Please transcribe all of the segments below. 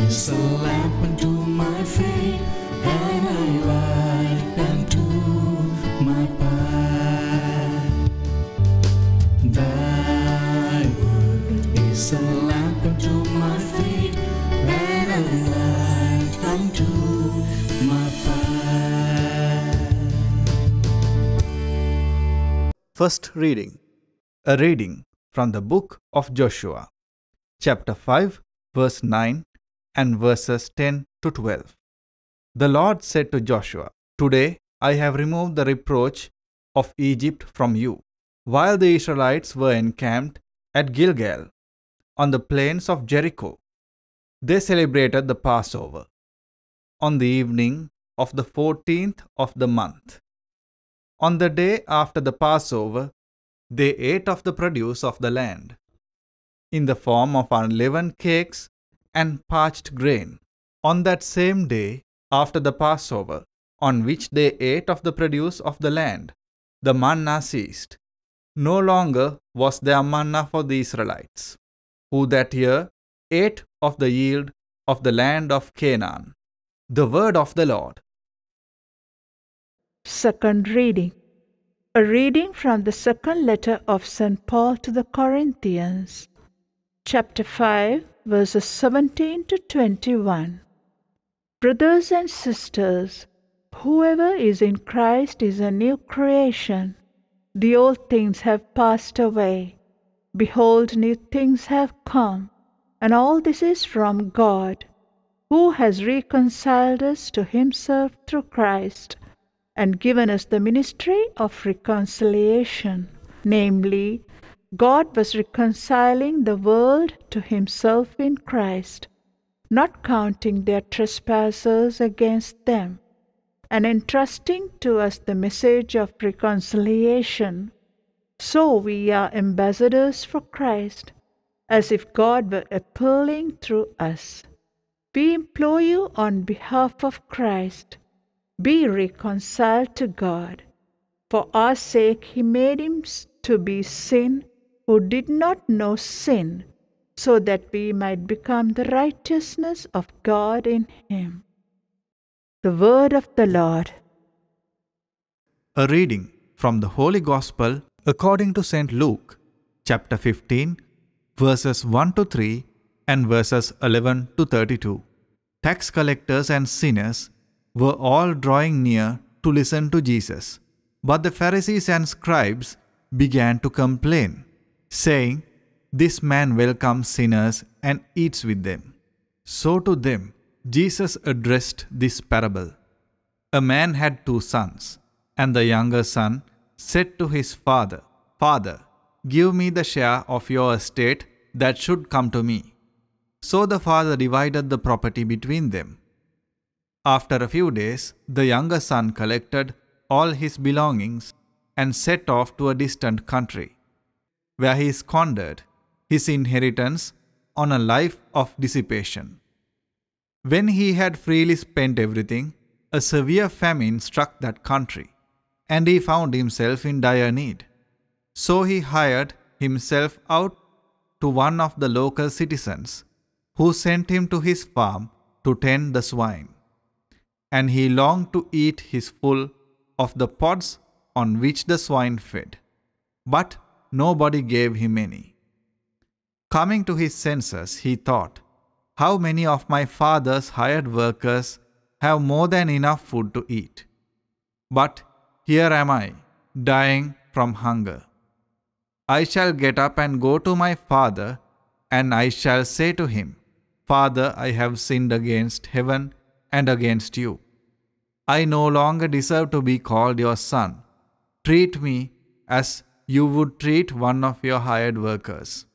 is a lamp unto my feet, and a light unto my path. Thy word is a lamp unto my feet, and a light unto my path. First reading. A reading from the book of Joshua, chapter 5, verse 9 and verses 10 to 12. The Lord said to Joshua, "Today I have removed the reproach of Egypt from you." While the Israelites were encamped at Gilgal, on the plains of Jericho, they celebrated the Passover on the evening of the 14th of the month. On the day after the Passover, they ate of the produce of the land, in the form of unleavened cakes and parched grain. On that same day after the Passover, on which they ate of the produce of the land, the manna ceased. No longer was there manna for the Israelites, who that year ate of the yield of the land of Canaan. The word of the Lord. Second reading. A reading from the second letter of St. Paul to the Corinthians, chapter 5, verses 17 to 21. Brothers and sisters, whoever is in Christ is a new creation. The old things have passed away. Behold, new things have come. And all this is from God, who has reconciled us to himself through Christ, and given us the ministry of reconciliation. Namely, God was reconciling the world to himself in Christ, not counting their trespasses against them, and entrusting to us the message of reconciliation. So we are ambassadors for Christ, as if God were appealing through us. We implore you on behalf of Christ, be reconciled to God. For our sake he made him to be sin who did not know sin, so that we might become the righteousness of God in him. The word of the Lord. A reading from the Holy Gospel according to St. Luke, chapter 15, verses 1 to 3 and verses 11 to 32. Tax collectors and sinners were all drawing near to listen to Jesus. But the Pharisees and scribes began to complain, saying, "This man welcomes sinners and eats with them." So to them Jesus addressed this parable. A man had 2 sons, and the younger son said to his father, "Father, give me the share of your estate that should come to me." So the father divided the property between them. After a few days, the younger son collected all his belongings and set off to a distant country, where he squandered his inheritance on a life of dissipation. When he had freely spent everything, a severe famine struck that country, and he found himself in dire need. So he hired himself out to one of the local citizens, who sent him to his farm to tend the swine. And he longed to eat his full of the pods on which the swine fed, but nobody gave him any. Coming to his senses, he thought, "How many of my father's hired workers have more than enough food to eat? But here am I, dying from hunger. I shall get up and go to my father, and I shall say to him, 'Father, I have sinned against heaven and against you. I no longer deserve to be called your son. Treat me as you would treat one of your hired workers.'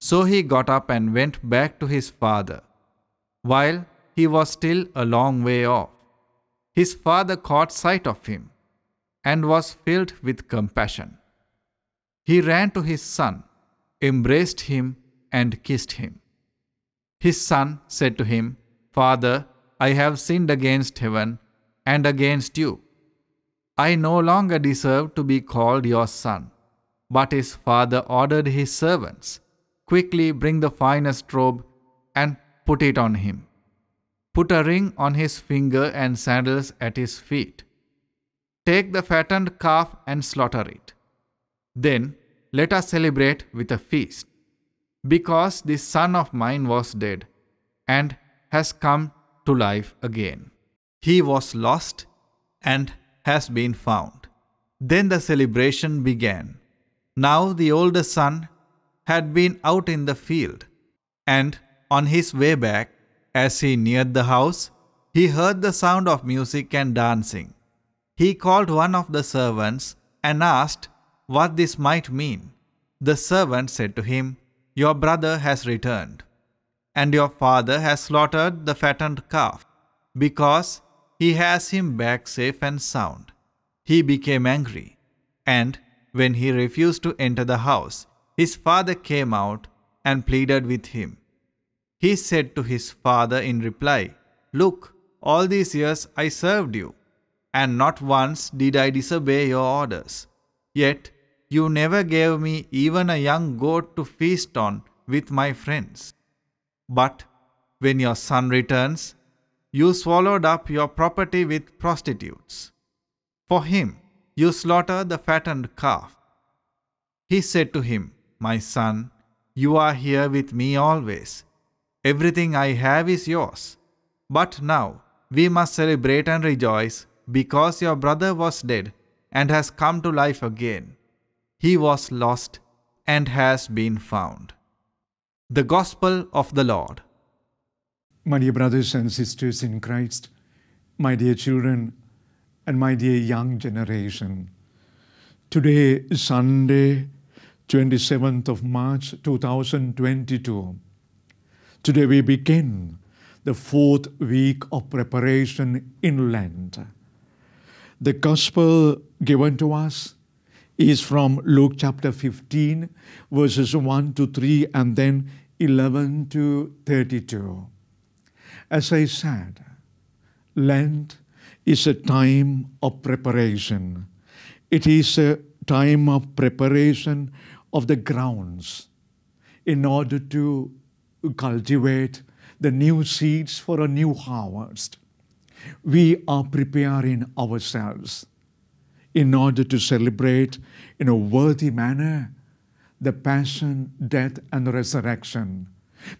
So he got up and went back to his father. While he was still a long way off, his father caught sight of him and was filled with compassion. He ran to his son, embraced him, and kissed him. His son said to him, 'Father, I have sinned against heaven and against you. I no longer deserve to be called your son.' But his father ordered his servants, 'Quickly bring the finest robe and put it on him. Put a ring on his finger and sandals at his feet. Take the fattened calf and slaughter it. Then let us celebrate with a feast, because this son of mine was dead and has come to life again. He was lost and has been found. Then the celebration began. Now the older son had been out in the field, and on his way back, as he neared the house, he heard the sound of music and dancing. He called one of the servants and asked what this might mean. The servant said to him, "Your brother has returned, and your father has slaughtered the fattened calf, because he has him back safe and sound." He became angry, and when he refused to enter the house, his father came out and pleaded with him. He said to his father in reply, "Look, all these years I served you, and not once did I disobey your orders. Yet you never gave me even a young goat to feast on with my friends. But when your son returns, you swallowed up your property with prostitutes. For him you slaughtered the fattened calf." He said to him, "My son, you are here with me always. Everything I have is yours. But now we must celebrate and rejoice, because your brother was dead and has come to life again. He was lost and has been found." The Gospel of the Lord. My dear brothers and sisters in Christ, my dear children, and my dear young generation, today is Sunday, 27th of March 2022. Today we begin the 4th week of preparation in Lent. The Gospel given to us is from Luke chapter 15, verses 1 to 3, and then 11 to 32. As I said, Lent is a time of preparation. It is a time of preparation of the grounds in order to cultivate the new seeds for a new harvest. We are preparing ourselves in order to celebrate in a worthy manner the passion, death, and resurrection,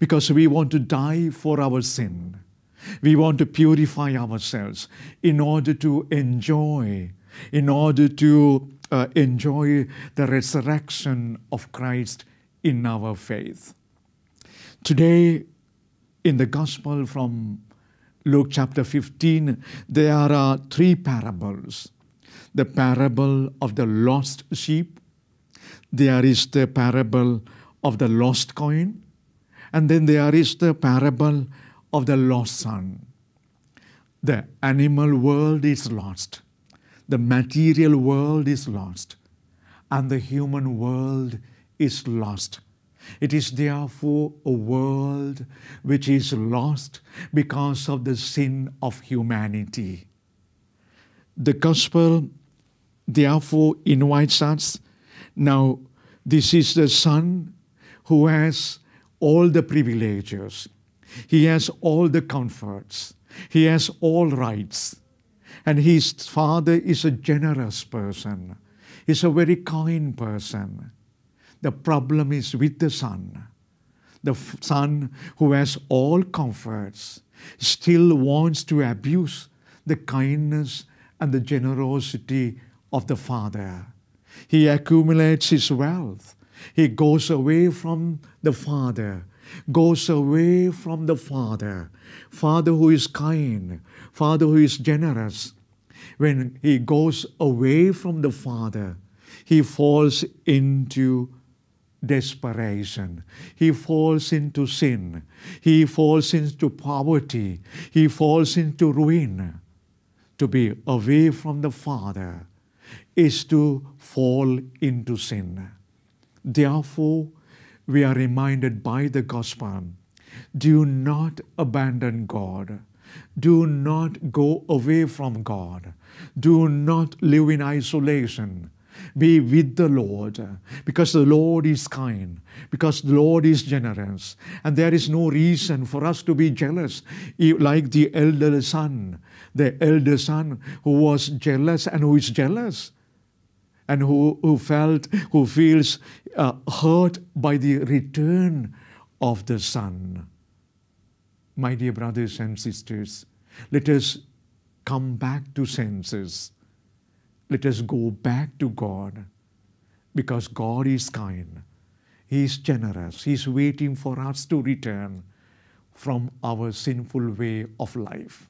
because we want to die for our sin. We want to purify ourselves in order to enjoy the resurrection of Christ in our faith. Today, in the Gospel from Luke chapter 15, there are 3 parables. The parable of the lost sheep, there is the parable of the lost coin, and then there is the parable of the lost son. The animal world is lost, the material world is lost, and the human world is lost. It is therefore a world which is lost because of the sin of humanity. The Gospel therefore invites us. Now, this is the son who has all the privileges. He has all the comforts. He has all rights. And his father is a generous person. He's a very kind person. The problem is with the son. The son who has all comforts still wants to abuse the kindness and the generosity of the father. He accumulates his wealth. He goes away from the father, Father who is kind, Father who is generous. When he goes away from the Father, he falls into desperation. He falls into sin. He falls into poverty. He falls into ruin. To be away from the Father is to fall into sin. Therefore, we are reminded by the Gospel, do not abandon God. Do not go away from God. Do not live in isolation. be with the Lord, because the Lord is kind, because the Lord is generous, and there is no reason for us to be jealous, like the elder son who was jealous and who is jealous, and who feels hurt by the return of the son. My dear brothers and sisters, let us come back to senses. Let us go back to God, because God is kind. He is generous. He is waiting for us to return from our sinful way of life.